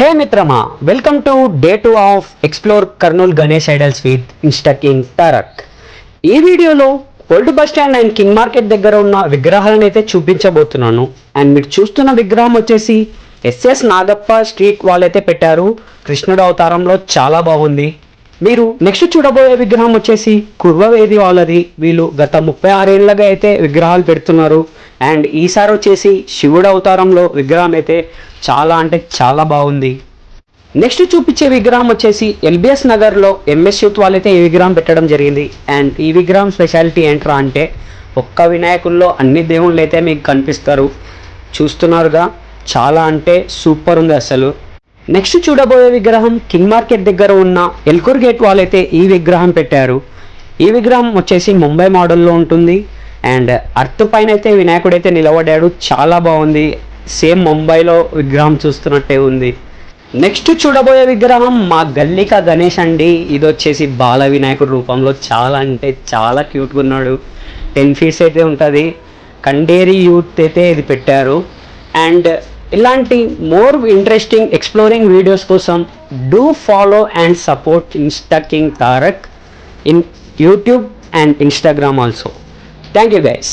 హే మిత్రమా, welcome to day 2 of explore Kurnool Ganesh idols with Insta king Tarak. ఈ వీడియోలో old bus stand and king market దగ్గర ఉన్న విగ్రహాలను అయితే చూపించబోతున్నాను. అండ్ మీరు చూస్తున్న విగ్రహం వచ్చేసి ఎస్ఎస్ నాగప్ప స్ట్రీట్ వాళ్ళు అయితే పెట్టారు. కృష్ణుడు అవతారంలో చాలా బాగుంది. మీరు నెక్స్ట్ చూడబోయే విగ్రహం వచ్చేసి కుర్వవేది వాళ్ళది. వీళ్ళు గత 36 ఏళ్ళగా అయితే విగ్రహాలు పెడుతున్నారు. అండ్ ఈసారి వచ్చేసి శివుడు అవతారంలో విగ్రహం అయితే చాలా అంటే చాలా బాగుంది. నెక్స్ట్ చూపించే విగ్రహం వచ్చేసి ఎల్బిఎస్ నగర్లో ఎంఎస్ యూత్ వాళ్ళైతే ఈ విగ్రహం పెట్టడం జరిగింది. అండ్ ఈ విగ్రహం స్పెషాలిటీ ఏంట్రా అంటే ఒక్క వినాయకుల్లో అన్ని దేవుళ్ళు అయితే మీకు కనిపిస్తారు. చూస్తున్నారుగా, చాలా అంటే సూపర్ ఉంది అసలు. నెక్స్ట్ చూడబోయే విగ్రహం కింగ్ మార్కెట్ దగ్గర ఉన్న ఎల్కూర్ గేట్ వాళ్ళైతే ఈ విగ్రహం పెట్టారు. ఈ విగ్రహం వచ్చేసి ముంబై మోడల్లో ఉంటుంది. అండ్ అర్త్ పైన అయితే వినాయకుడు అయితే నిలబడ్డాడు. చాలా బాగుంది. సేమ్ ముంబైలో విగ్రహం చూస్తున్నట్టే ఉంది. నెక్స్ట్ చూడబోయే విగ్రహం మా గల్లిక గణేష్ అండి. ఇది వచ్చేసి బాల వినాయకుడు రూపంలో చాలా అంటే చాలా క్యూట్గా ఉన్నాడు. 10 feet అయితే ఉంటుంది. కండేరి యూత్ అయితే ఇది పెట్టారు. అండ్ ఇలాంటి మోర్ ఇంట్రెస్టింగ్ ఎక్స్ప్లోరింగ్ వీడియోస్ కోసం do follow and support Insta king Tarak in YouTube and Instagram also. Thank you guys.